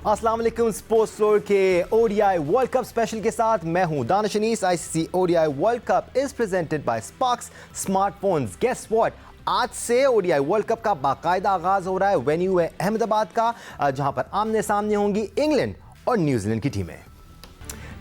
अस्सलाम वालेकुम। Sports floor के ओडीआई वर्ल्ड कप स्पेशल के साथ मैं हूं Danish Anees. ICC ODI world cup is presented by Sparx smartphones. Guess what, आज से ओडीआई वर्ल्ड कप का बाकायदा आगाज हो रहा है। वेन्यू है अहमदाबाद का, जहां पर आमने सामने होंगी इंग्लैंड और न्यूजीलैंड की टीमें।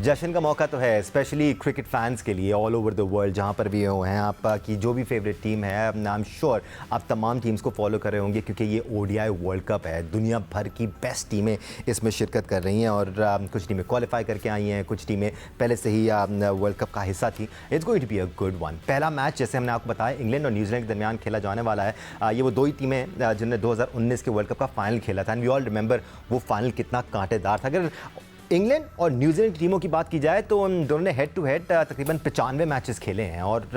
जश्न का मौका तो है, स्पेशली क्रिकेट फैंस के लिए ऑल ओवर द वर्ल्ड, जहाँ पर भी हैं आप, की जो भी फेवरेट टीम है। आई एम श्योर आप तमाम टीम्स को फॉलो कर रहे होंगे, क्योंकि ये ओडीआई वर्ल्ड कप है। दुनिया भर की बेस्ट टीमें इसमें शिरकत कर रही हैं और कुछ टीमें क्वालिफाई करके आई हैं, कुछ टीमें पहले से ही वर्ल्ड कप का हिस्सा थी। It's going to be a good one. पहला मैच, जैसे हमने आपको बताया, इंग्लैंड और न्यूजीलैंड के दरमियान खेला जाने वाला है। ये वो दो ही टीमें जिन्होंने 2019 के वर्ल्ड कप का फाइनल खेला था। एंड वी ऑल रिमेंबर वो फाइनल कितना कांटेदार था। अगर इंग्लैंड और न्यूजीलैंड की टीमों की बात की जाए तो उन दोनों ने हेड टू हेड तकरीबन 95 मैचेस खेले हैं और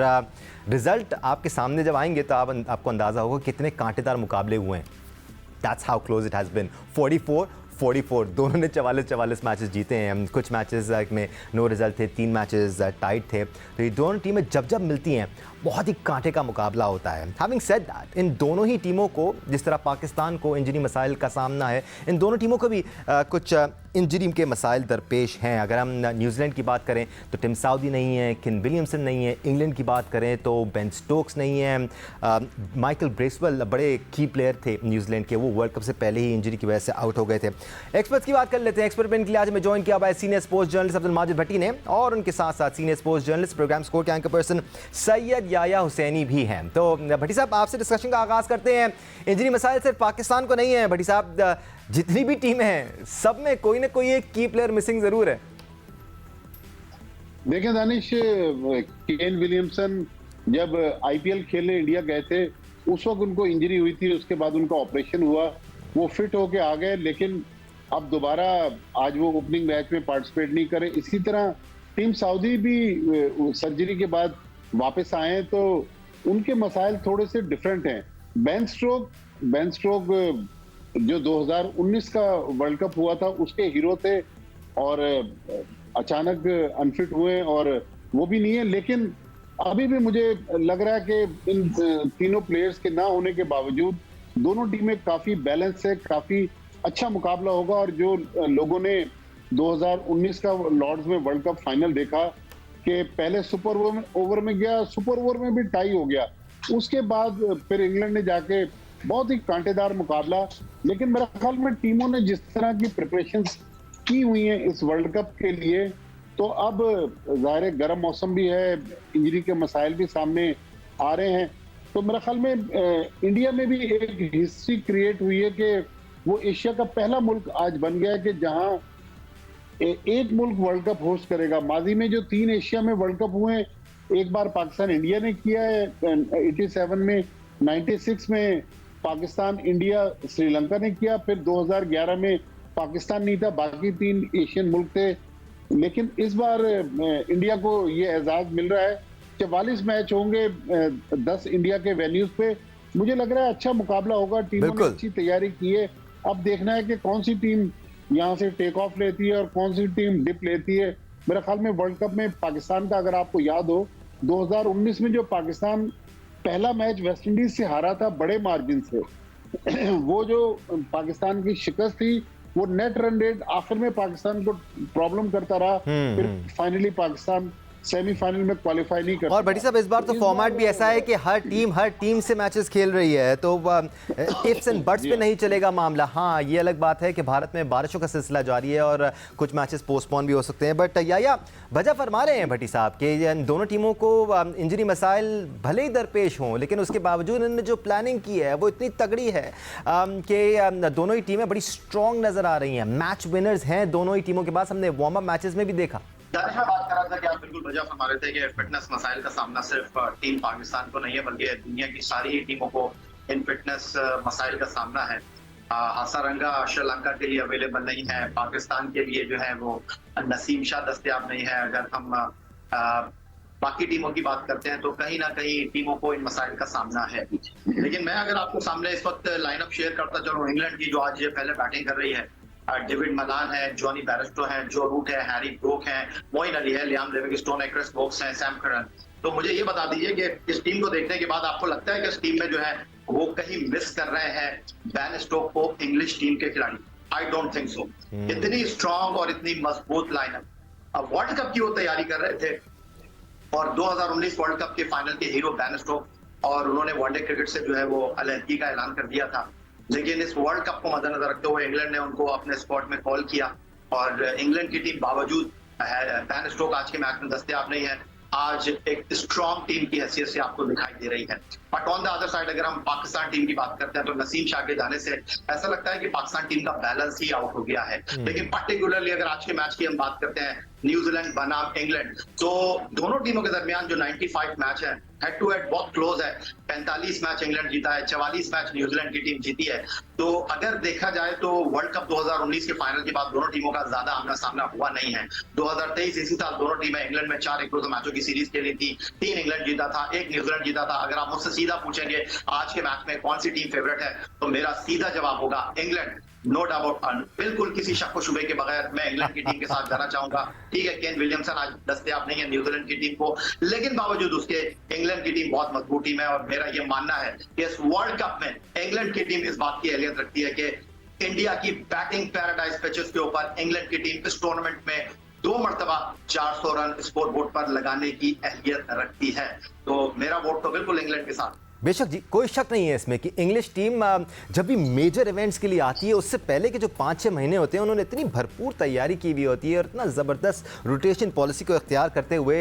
रिजल्ट आपके सामने जब आएंगे तो आपको अंदाज़ा होगा कितने कांटेदार मुकाबले हुए हैं। That's how close it has been. 44 दोनों ने 44 मैचेस जीते हैं। कुछ मैचेस में नो रिजल्ट थे, 3 मैचेस टाइट थे। तो ये दोनों टीमें जब जब मिलती हैं बहुत ही कांटे का मुकाबला होता है। हैविंग सेड दैट, इन दोनों ही टीमों को, जिस तरह पाकिस्तान को इंजरी मसाइल का सामना है, इन दोनों टीमों को भी कुछ इंजरी के मसाइल दरपेश हैं। अगर हम न्यूजीलैंड की बात करें तो टिम साउदी नहीं है, केन विलियमसन नहीं है। इंग्लैंड की बात करें तो बेन स्टोक्स नहीं है। माइकल ब्रेसवेल बड़े की प्लेयर थे न्यूजीलैंड के, वो वर्ल्ड कप से पहले ही इंजरी की वजह से आउट हो गए थे। एक्सपर्ट्स की बात कर लेते हैं। एक्सपर्ट पेन के लिए आज हमें ज्वाइन किया है senior sports journalist Abdul Majid Bhatti ने, और उनके साथ साथ senior sports journalist programme score के एंकर पर्सन सैयद याया हुसैनी भी हैं। तो भट्टी साहब, आपसे डिस्कशन का आगाज करते हैं। इंजरी मसाइल सिर्फ पाकिस्तान को नहीं है भट्टी साहब, जितनी भी टीमें हैं सब में कोई ना कोई एक की प्लेयर मिसिंग जरूर है। देखें दानिश, केन विलियमसन जब आईपीएल खेलने इंडिया गए थे उस वक्त उनको इंजरी हुई थी, उसके बाद उनका ऑपरेशन हुआ, वो फिट होके आ गए, लेकिन अब दोबारा आज वो ओपनिंग मैच में पार्टिसिपेट नहीं करे। इसी तरह टीम सऊदी भी सर्जरी के बाद वापस आए तो उनके मसाइल थोड़े से डिफरेंट हैं। बेन स्ट्रोक जो 2019 का वर्ल्ड कप हुआ था उसके हीरो थे और अचानक अनफिट हुए और वो भी नहीं है। लेकिन अभी भी मुझे लग रहा है कि इन तीनों प्लेयर्स के ना होने के बावजूद दोनों टीमें काफी बैलेंस है, काफी अच्छा मुकाबला होगा। और जो लोगों ने 2019 का लॉर्ड्स में वर्ल्ड कप फाइनल देखा कि पहले सुपर ओवर में गया, सुपर ओवर में भी टाई हो गया, उसके बाद फिर इंग्लैंड ने जाके बहुत ही कांटेदार मुकाबला। लेकिन मेरे ख्याल में टीमों ने जिस तरह की प्रिपरेशंस की हुई हैं इस वर्ल्ड कप के लिए, तो अब ज़ाहिर गर्म मौसम भी है, इंजरी के मसाइल भी सामने आ रहे हैं। तो मेरे ख्याल में इंडिया में भी एक हिस्ट्री क्रिएट हुई है कि वो एशिया का पहला मुल्क आज बन गया है कि जहां एक मुल्क वर्ल्ड कप होस्ट करेगा। माजी में जो 3 एशिया में वर्ल्ड कप हुए, एक बार पाकिस्तान इंडिया ने किया है 87 में, 96 में पाकिस्तान इंडिया श्रीलंका ने किया, फिर 2011 में पाकिस्तान नहीं था, बाकी 3 एशियन मुल्क थे। लेकिन इस बार इंडिया को ये एजाज मिल रहा है। 44 मैच होंगे 10 इंडिया के वेन्यूज पे। मुझे लग रहा है अच्छा मुकाबला होगा, टीमों ने अच्छी तैयारी की है। अब देखना है कि कौन सी टीम यहाँ से टेक ऑफ लेती है और कौन सी टीम डिप लेती है। मेरे ख्याल में वर्ल्ड कप में पाकिस्तान का, अगर आपको याद हो, 2019 में जो पाकिस्तान पहला मैच वेस्ट इंडीज से हारा था बड़े मार्जिन से, वो जो पाकिस्तान की शिकस्त थी, वो नेट रन रेट आखिर में पाकिस्तान को प्रॉब्लम करता रहा। फिर फाइनली पाकिस्तान सेमीफाइनल में क्वालिफाई नहीं कर। और भट्टी साहब, इस बार तो फॉर्मेट भी ऐसा है कि हर टीम से मैचेस खेल रही है, तो इफ्स एंड बट्स पे नहीं चलेगा मामला। हाँ, ये अलग बात है कि भारत में बारिशों का सिलसिला जारी है और कुछ मैचेस पोस्टपोन भी हो सकते हैं। बट या वजह फरमा रहे हैं भट्टी साहब कि दोनों टीमों को इंजरी मसाइल भले ही दरपेश हों, लेकिन उसके बावजूद इन्होंने जो प्लानिंग की है वो इतनी तगड़ी है कि दोनों ही टीमें बड़ी स्ट्रॉन्ग नजर आ रही हैं। मैच विनर्स हैं दोनों ही टीमों के पास, हमने वार्म अप मैचेस में भी देखा। दानिश, मैं बात कर रहा था कि आप बिल्कुल वजह फरमा रहे थे कि फिटनेस मसाइल का सामना सिर्फ टीम पाकिस्तान को नहीं है, बल्कि दुनिया की सारी ही टीमों को इन फिटनेस मसाइल का सामना है। हसारंगा श्रीलंका के लिए अवेलेबल नहीं है, पाकिस्तान के लिए जो है वो नसीम शाह दस्तयाब नहीं है। अगर हम बाकी टीमों की बात करते हैं तो कहीं ना कहीं टीमों को इन मसाइल का सामना है। लेकिन मैं अगर आपको सामने इस वक्त लाइनअप शेयर करता चलूं, इंग्लैंड की जो आज पहले बैटिंग कर रही है, डेविड मलान है, जॉनी बैरस्टो है, जो रूट है, हैरी ब्रोक है, मोइन अली है, लियाम लिविंगस्टोन है, क्रिस वोक्स है, सैम करन। तो मुझे ये बता दीजिए कि इस टीम को देखने के बाद आपको लगता है कि इस टीम में जो है वो कहीं मिस कर रहे हैं बैन स्टोक को इंग्लिश टीम के खिलाड़ी? I don't think so. इतनी स्ट्रांग और इतनी मजबूत लाइनअप, अब वर्ल्ड कप की वो तैयारी कर रहे थे और 2019 वर्ल्ड कप के फाइनल के हीरो बेन स्टोक्स, और उन्होंने वनडे क्रिकेट से जो है वो अलहदगी का ऐलान कर दिया था। लेकिन इस वर्ल्ड कप को मद्देनजर रखते हुए इंग्लैंड ने उनको अपने स्क्वाड में कॉल किया और इंग्लैंड की टीम बावजूद बेन स्टोक्स आज के मैच में दस्तयाब नहीं है, आज एक स्ट्रॉन्ग टीम की हैसियत से आपको दिखाई दे रही है। But on the other side अगर हम पाकिस्तान टीम की बात करते हैं तो नसीम शाह के जाने से ऐसा लगता है कि पाकिस्तान टीम का बैलेंस ही आउट हो गया है। लेकिन पर्टिकुलरली अगर आज के मैच की हम बात करते हैं न्यूजीलैंड बनाम इंग्लैंड, तो दोनों टीमों के दरमियान जो 95 मैच है हेड टू हेड बहुत क्लोज है। 45 मैच इंग्लैंड जीता है, 44 मैच न्यूजीलैंड की टीम जीती है। तो अगर देखा जाए तो वर्ल्ड कप 2019 के फाइनल के बाद दोनों टीमों का ज्यादा आमना सामना हुआ नहीं है। 2023 इसी साल दोनों टीमें इंग्लैंड में 4 एक मैचों की सीरीज खेली थी, 3 इंग्लैंड जीता था, 1 न्यूजीलैंड जीता था। अगर आप मुझसे सीधा पूछेंगे आज के मैच में कौन सी टीम फेवरेट है, तो मेरा सीधा जवाब होगा इंग्लैंड, नो डाउट। बिल्कुल किसी शक व शुबे के बगैर मैं इंग्लैंड की टीम के साथ जाना चाहूंगा। ठीक है, केन विलियमसन आज दस्तयाब नहीं है न्यूजीलैंड की टीम को, लेकिन बावजूद उसके इंग्लैंड की टीम बहुत मजबूत टीम है और मेरा यह मानना है कि इस वर्ल्ड कप में इंग्लैंड की टीम इस बात की अहलियत रखती है कि इंडिया की बैटिंग पैराडाइज पिचेस के ऊपर इंग्लैंड की टीम इस टूर्नामेंट में 2 मरतबा 400 रन स्कोर बोर्ड पर लगाने की अहलियत रखती है। तो मेरा वोट तो बिल्कुल इंग्लैंड के साथ। बेशक जी, कोई शक नहीं है इसमें कि इंग्लिश टीम जब भी मेजर इवेंट्स के लिए आती है उससे पहले के जो 5-6 महीने होते हैं उन्होंने इतनी भरपूर तैयारी की हुई होती है और इतना ज़बरदस्त रोटेशन पॉलिसी को इख्तियार करते हुए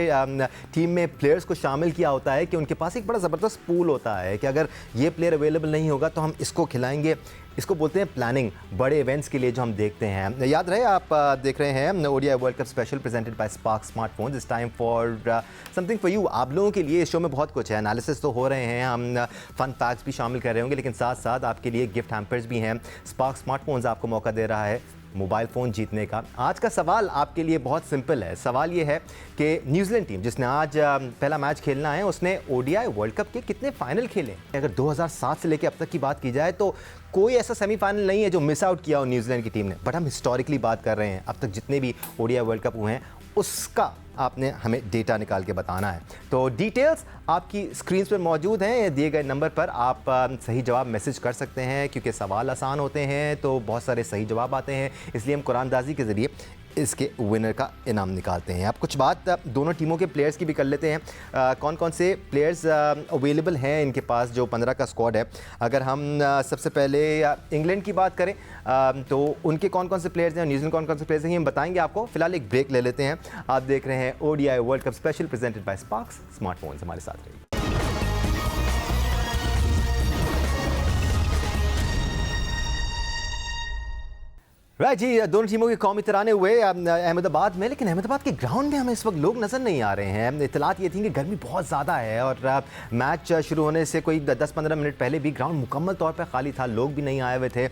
टीम में प्लेयर्स को शामिल किया होता है कि उनके पास एक बड़ा ज़बरदस्त पूल होता है कि अगर ये प्लेयर अवेलेबल नहीं होगा तो हम इसको खिलाएंगे। इसको बोलते हैं प्लानिंग, बड़े इवेंट्स के लिए जो हम देखते हैं। याद रहे आप देख रहे हैं ODI world cup special presented by Spark smartphones. इस time for something for you. आप लोगों के लिए इस शो में बहुत कुछ है, एनालिसिस तो हो रहे हैं, हम फन फैक्ट्स भी शामिल कर रहे होंगे, लेकिन साथ साथ आपके लिए गिफ्ट हैम्पर्स भी हैं। स्पार्क स्मार्टफोन्स आपको मौका दे रहा है मोबाइल फ़ोन जीतने का। आज का सवाल आपके लिए बहुत सिंपल है। सवाल ये है कि न्यूजीलैंड टीम जिसने आज पहला मैच खेलना है उसने ओडीआई वर्ल्ड कप के कितने फाइनल खेले। अगर 2007 से लेकर अब तक की बात की जाए तो कोई ऐसा सेमीफाइनल नहीं है जो मिस आउट किया हो न्यूजीलैंड की टीम ने। बट हम हिस्टोरिकली बात कर रहे हैं, अब तक जितने भी ओडीआई वर्ल्ड कप हुए हैं उसका आपने हमें डेटा निकाल के बताना है। तो डिटेल्स आपकी स्क्रीन पर मौजूद हैं, दिए गए नंबर पर आप सही जवाब मैसेज कर सकते हैं। क्योंकि सवाल आसान होते हैं तो बहुत सारे सही जवाब आते हैं, इसलिए हम कुरानदाजी के ज़रिए इसके विनर का इनाम निकालते हैं। आप कुछ बात दोनों टीमों के प्लेयर्स की भी कर लेते हैं। कौन कौन से प्लेयर्स अवेलेबल हैं इनके पास, जो 15 का स्क्वाड है। अगर हम सबसे पहले इंग्लैंड की बात करें तो उनके कौन कौन से प्लेयर्स हैं, न्यूजीलैंड कौन कौन से प्लेयर्स हैं, हम बताएंगे आपको। फिलहाल एक ब्रेक ले लेते हैं। आप देख रहे हैं ODI world cup special presented by Sparx smartphones. हमारे साथ रहिए। राइट जी, दोनों टीमों के कौमी तराने हुए अहमदाबाद में, लेकिन अहमदाबाद के ग्राउंड में हमें इस वक्त लोग नज़र नहीं आ रहे हैं। इतलात ये थी कि गर्मी बहुत ज़्यादा है और मैच शुरू होने से कोई 10-15 मिनट पहले भी ग्राउंड मुकम्मल तौर पर खाली था, लोग भी नहीं आए हुए थे।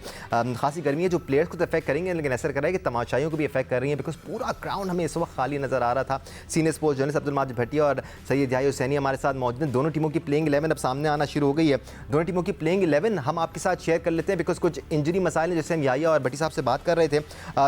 खासी गर्मी है जो प्लेयर्स को तो इफेक्ट करेंगे, लेकिन ऐसा कर रहा है कि तमाशाइयों को भी इफेक्ट कर रही है, बिकॉज पूरा ग्राउंड हमें इस वक्त खाली नज़र आ रहा था। Senior sports journalist Abdul Majid Bhattia और सैयद याही हुसैनी हमारे साथ मौजूद हैं। दोनों टीमों की प्लेइंग 11 अब सामने आना शुरू हो गई है। दोनों टीमों की प्लेइंग 11 हम आपके साथ शेयर कर लेते हैं, बिकॉज कुछ इंजरी मसाइल जैसे हम याही और भट्टी साहब से बात कर रहे थे।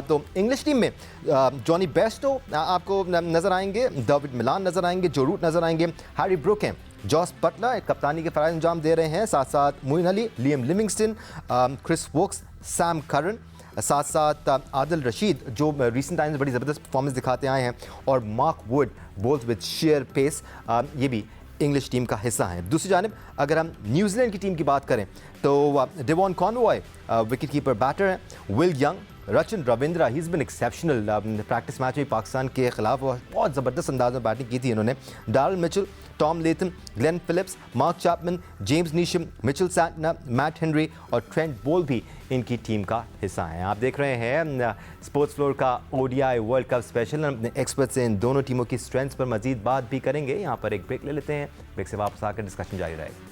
तो इंग्लिश टीम में जॉनी बेस्टो आपको नजर आएंगे, डेविड मिलान नजर आएंगे, जो रूट नजर आएंगे, हैरी ब्रुक हैं, जॉस बटलर कप्तानी के फराइज अंजाम दे रहे हैं, साथ साथ Moeen Ali, Liam Livingstone, Chris Woakes, Sam Curran, साथ साथ आदिल रशीद जो रिसेंट टाइम्स बड़ी ज़बरदस्त परफॉर्मेंस दिखाते आए हैं, और Mark Wood bowls with sheer pace, ये भी इंग्लिश टीम का हिस्सा है। दूसरी जानिब अगर हम न्यूजीलैंड की टीम की बात करें तो Devon Conway wicket keeper batter हैं, Will Young, Rachin Ravindra, he is been exceptional. Practice match में पाकिस्तान के खिलाफ बहुत ज़बरदस्त अंदाज में बैटिंग की थी इन्होंने। Daryl Mitchell, Tom Latham, Glenn Phillips, Mark Chapman, James Neesham, Mitchell Santner, Matt Henry और ट्रेंट बोल्ट भी इनकी टीम का हिस्सा हैं। आप देख रहे हैं स्पोर्ट्स फ्लोर का ओडीआई वर्ल्ड कप स्पेशल। अपने एक्सपर्ट से इन दोनों टीमों की स्ट्रेंथ्स पर मजीद बात भी करेंगे। यहाँ पर एक ब्रेक ले लेते हैं, ब्रेक से वापस आकर डिस्कशन जारी रहेगा।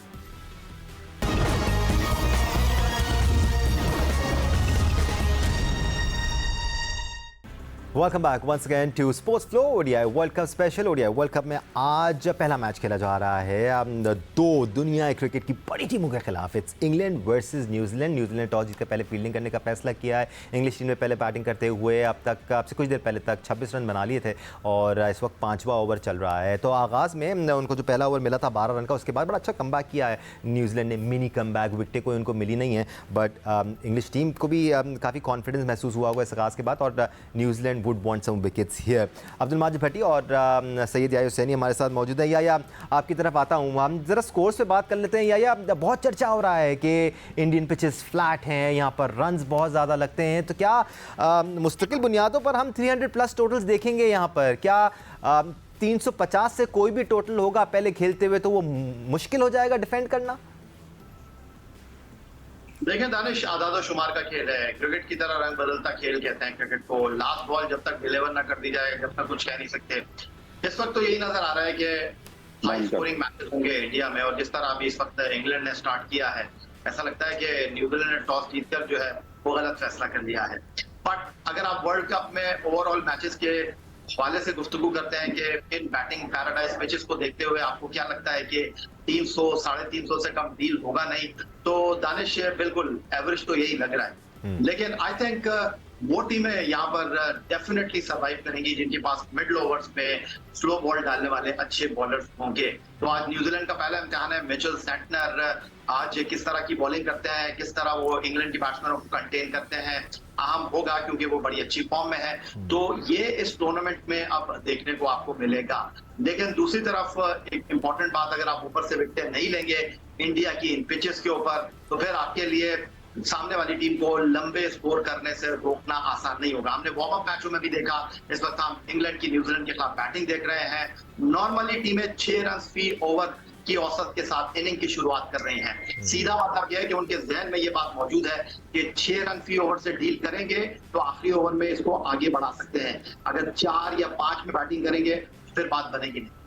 Welcome back once again to sports flow ODI world cup special. ODI world cup में आज पहला मैच खेला जा रहा है दो दुनिया क्रिकेट की बड़ी टीमों के खिलाफ। It's England versus New Zealand. New Zealand toss जीतकर पहले फील्डिंग करने का फैसला किया है। इंग्लिश टीम ने पहले बैटिंग करते हुए अब से कुछ देर पहले तक 26 रन बना लिए थे और इस वक्त 5वां ओवर चल रहा है। तो आगाज़ में उनको जो पहला ओवर मिला था 12 रन का, उसके बाद बड़ा अच्छा कमबैक किया है न्यूजीलैंड ने। मिनी कमबैक, विकेटें कोई उनको मिली नहीं है, बट इंग्लिश टीम को भी काफ़ी कॉन्फिडेंस महसूस हुआ होगा इस आगाज़ के बाद और New Zealand would want some wickets here. Abdul Majid Bhatti और सैयद याया हुसैनी हमारे साथ मौजूद है। या आपकी तरफ आता हूँ, हम ज़रा स्कोर्स पे बात कर लेते हैं। या बहुत चर्चा हो रहा है कि इंडियन पिचेस फ्लैट हैं, यहाँ पर रन्स बहुत ज़्यादा लगते हैं, तो क्या मुस्तकिल बुनियादों पर हम 300 प्लस टोटल्स देखेंगे यहाँ पर? क्या 350 से कोई भी टोटल होगा पहले खेलते हुए तो वो मुश्किल हो जाएगा डिफेंड करना? देखें दानिश, आदादो शुमार का खेल है, क्रिकेट की तरह रंग बदलता खेल कहते हैं क्रिकेट को। लास्ट बॉल जब तक डिलीवर ना कर दी जाए जब तक कुछ कह नहीं सकते। इस वक्त तो यही नजर आ रहा है कि हाई स्कोरिंग मैचेस होंगे इंडिया में, और जिस तरह अभी इस वक्त इंग्लैंड ने स्टार्ट किया है, ऐसा लगता है कि न्यूजीलैंड ने टॉस जीतकर जो है वो गलत फैसला कर लिया है। बट अगर आप वर्ल्ड कप में ओवरऑल मैचेस के हवाले से गुफ्तगू करते हैं कि इन बैटिंग पैराडाइज पिचेस को देखते हुए आपको क्या लगता है कि 300 350 से कम डील होगा नहीं? तो दानिश बिल्कुल एवरेज तो यही लग रहा है, लेकिन आई थिंक वो टीमें यहाँ पर डेफिनेटली सर्वाइव करेंगी जिनके पास मिडल ओवर्स में स्लो बॉल डालने वाले अच्छे बॉलर्स होंगे। तो आज न्यूजीलैंड का पहला इम्तिहान है। मिचेल सेंटनर आज किस तरह की बॉलिंग करते हैं, किस तरह वो इंग्लैंड की बैट्समैनों को कंटेन करते हैं, अहम होगा क्योंकि वो बड़ी अच्छी फॉर्म में है। तो ये इस टूर्नामेंट में अब देखने को आपको मिलेगा। लेकिन दूसरी तरफ एक इंपॉर्टेंट बात, अगर आप ऊपर से विकेट नहीं लेंगे इंडिया की इन पिचेस के ऊपर, तो फिर आपके लिए सामने वाली टीम को लंबे स्कोर करने से रोकना आसान नहीं होगा। हमने वार्म अप मैचों में भी देखा, इस वक्त हम इंग्लैंड की न्यूजीलैंड के खिलाफ बैटिंग देख रहे हैं। नॉर्मली टीमें 6 रन फी ओवर की औसत के साथ इनिंग की शुरुआत कर रही हैं। सीधा मतलब यह है कि उनके जहन में ये बात मौजूद है कि 6 रन फी ओवर से डील करेंगे तो आखिरी ओवर में इसको आगे बढ़ा सकते हैं। अगर 4 या 5 में बैटिंग करेंगे फिर बात बनेगी नहीं।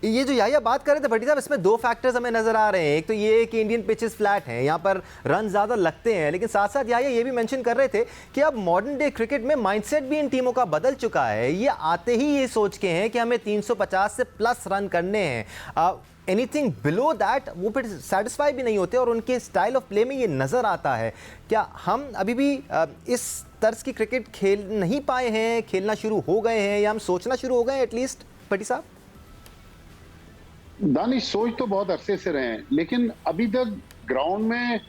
ये जो याया बात कर रहे थे भट्टी साहब, इसमें दो फैक्टर्स हमें नजर आ रहे हैं। एक तो ये कि इंडियन पिचेस फ्लैट हैं, यहाँ पर रन ज़्यादा लगते हैं, लेकिन साथ साथ याया ये भी मेंशन कर रहे थे कि अब मॉडर्न डे क्रिकेट में माइंडसेट भी इन टीमों का बदल चुका है। ये आते ही ये सोच के हैं कि हमें 350 से प्लस रन करने हैं, एनीथिंग बिलो दैट वो फिर सेटिस्फाई भी नहीं होते और उनके स्टाइल ऑफ प्ले में ये नज़र आता है। क्या हम अभी भी इस तर्ज की क्रिकेट खेल नहीं पाए हैं, खेलना शुरू हो गए हैं, या हम सोचना शुरू हो गए हैं एटलीस्ट? भट्टी साहब दानिश, सोच तो बहुत अरसे से रहे हैं, लेकिन अभी तक ग्राउंड में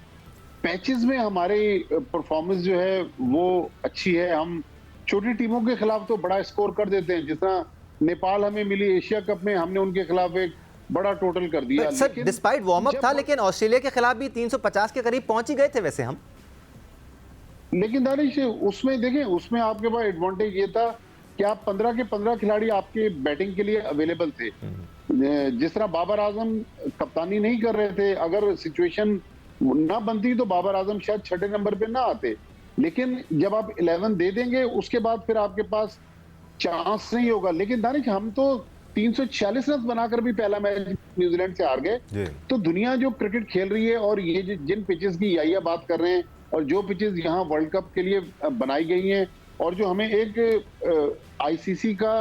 पैचेस में हमारी परफॉर्मेंस जो है वो अच्छी है। हम छोटी टीमों के खिलाफ तो बड़ा स्कोर कर देते हैं, जिस तरह नेपाल हमें मिली एशिया कप में, हमने उनके खिलाफ एक बड़ा टोटल कर दिया। सर डिस्पाइट वार्म अप था, लेकिन ऑस्ट्रेलिया के खिलाफ भी 350 के करीब पहुंच ही गए थे वैसे हम। लेकिन दानिश उसमें देखें, उसमें आपके पास एडवांटेज ये था कि आप 15 के 15 खिलाड़ी आपके बैटिंग के लिए अवेलेबल थे। जिस तरह बाबर आजम कप्तानी नहीं कर रहे थे, अगर सिचुएशन ना बनती तो बाबर आजम शायद 6ठे नंबर पे ना आते। लेकिन जब आप 11 दे देंगे उसके बाद फिर आपके पास चांस नहीं होगा। लेकिन दानिश, हम तो 346 रन बनाकर भी पहला मैच न्यूजीलैंड से हार गए। तो दुनिया जो क्रिकेट खेल रही है और ये जिन पिचेस की याया बात कर रहे हैं और जो पिचेस यहाँ वर्ल्ड कप के लिए बनाई गई हैं, और जो हमें एक आईसीसी का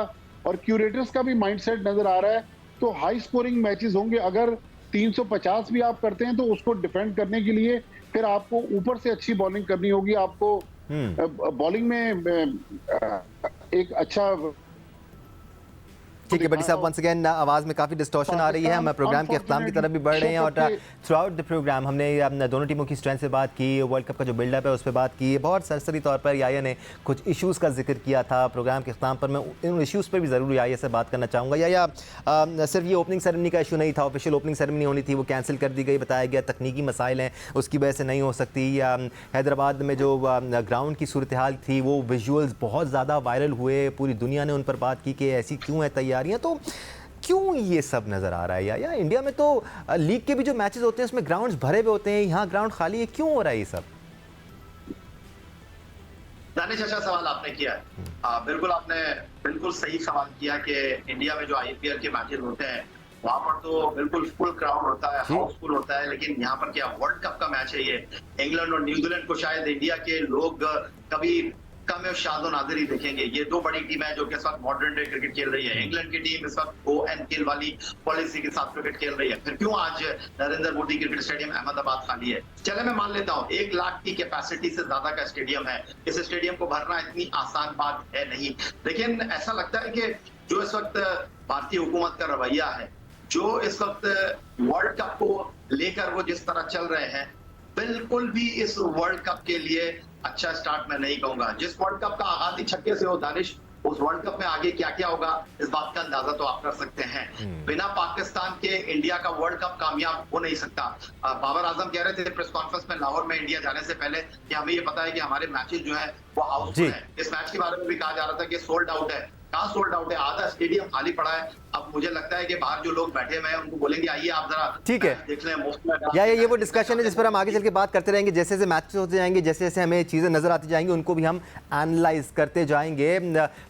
और क्यूरेटर्स का भी माइंडसेट नजर आ रहा है, तो हाई स्कोरिंग मैचेस होंगे। अगर 350 भी आप करते हैं तो उसको डिफेंड करने के लिए फिर आपको ऊपर से अच्छी बॉलिंग करनी होगी। आपको बॉलिंग में एक अच्छा ठीक है भट्टी साहब, वंस अगेन आवाज़ में काफ़ी डिस्टॉर्शन आ रही है। हम प्रोग्राम के अख्ताम की तरफ भी बढ़ रहे हैं और थ्रू आउट द प्रोग्राम हमने दोनों टीमों की स्ट्रेंथ से बात की, वर्ल्ड कप का जो बिल्डअप है उस पर बात की। बहुत सरसरी तौर पर याया ने कुछ इश्यूज़ का जिक्र किया था प्रोग्राम के अख्ताम पर। मैं इन इश्यूज़ पर भी ज़रूर याया से बात करना चाहूँगा। याया सिर्फ ये ओपनिंग सेरेमनी का इशू नहीं था, ऑफिशियल ओपनिंग सेरेमनी होनी थी, वो कैंसिल कर दी गई। बताया गया तकनीकी मसाइल हैं, उसकी वजह से नहीं हो सकती। हैदराबाद में जो ग्राउंड की सूरत हाल थी वो विजुअल्स बहुत ज़्यादा वायरल हुए, पूरी दुनिया ने उन पर बात की कि ऐसी क्यों है तैयारियाँ। तो क्यों ये सब नजर आ रहा है? या इंडिया में तो लीग के भी जो मैचेस होते हैं उसमें ग्राउंड्स भरे हुए होते हैं, यहाँ ग्राउंड खाली है, क्यों हो रहा है ये सब? दानिश, अच्छा सवाल आपने किया है। बिल्कुल आपने बिल्कुल सही सवाल किया कि इंडिया में जो आईपीएल के मैचेस होते हैं वहां पर तो बिल्कुल फुल क्राउड होता है, हाउसफुल होता है। लेकिन यहाँ पर क्या वर्ल्ड कप का मैच है ये, इंग्लैंड और न्यूजीलैंड को शायद इंडिया के लोग कभी कम और शादो नादिर ही देखेंगे। ये दो बड़ी टीम है जो कि इस वक्त मॉडर्न डे क्रिकेट खेल रही है। इंग्लैंड की टीम इस वक्त ONL वाली पॉलिसी के साथ क्रिकेट खेल रही है। फिर क्यों आज नरेंद्र मोदी क्रिकेट स्टेडियम अहमदाबाद खाली है? चले मैं मान लेता हूँ 1 लाख की कैपेसिटी से ज्यादा का स्टेडियम है, इस स्टेडियम को भरना इतनी आसान बात है नहीं। लेकिन ऐसा लगता है कि जो इस वक्त भारतीय हुकूमत का रवैया है, जो इस वक्त वर्ल्ड कप को लेकर वो जिस तरह चल रहे हैं, बिल्कुल भी इस वर्ल्ड कप के लिए अच्छा स्टार्ट मैं नहीं कहूंगा। जिस वर्ल्ड कप का आगाज ही छक्के से हो दानिश, उस वर्ल्ड कप में आगे क्या क्या होगा इस बात का अंदाजा तो आप कर सकते हैं। बिना पाकिस्तान के इंडिया का वर्ल्ड कप कामयाब हो नहीं सकता। बाबर आजम कह रहे थे प्रेस कॉन्फ्रेंस में लाहौर में इंडिया जाने से पहले कि हमें ये पता है कि हमारे मैचेस जो है वो हाउसफुल है। इस मैच के बारे में भी कहा जा रहा था कि सोल्ड आउट है। कहाँ सोल्ड आउट है? आधा स्टेडियम खाली पड़ा है। अब मुझे लगता है कि बाहर जो लोग बैठे हुए हैं उनको बोलेंगे आइए आप जरा ठीक है देख लें मुफ्त में। ये वो डिस्कशन है जिस पर हम आगे चल के बात करते रहेंगे। जैसे जैसे मैचेस होते जाएंगे, जैसे जैसे हमें चीज़ें नज़र आती जाएंगी, उनको भी हम एनालाइज करते जाएंगे।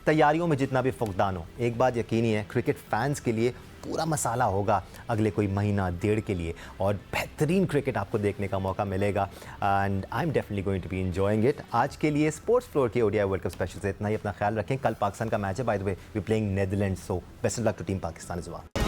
तैयारियों में जितना भी फुकदान हो, एक बात यकीनी है, क्रिकेट फैंस के लिए पूरा मसाला होगा अगले कोई महीना डेढ़ के लिए, और बेहतरीन क्रिकेट आपको देखने का मौका मिलेगा। And I am definitely going to be enjoying it. आज के लिए स्पोर्ट्स फ्लोर के ODI वर्ल्ड कप स्पेशल से इतना ही। अपना ख्याल रखें। कल पाकिस्तान का मैच है, by the way we playing Netherlands, so best of luck to team Pakistan इस बार।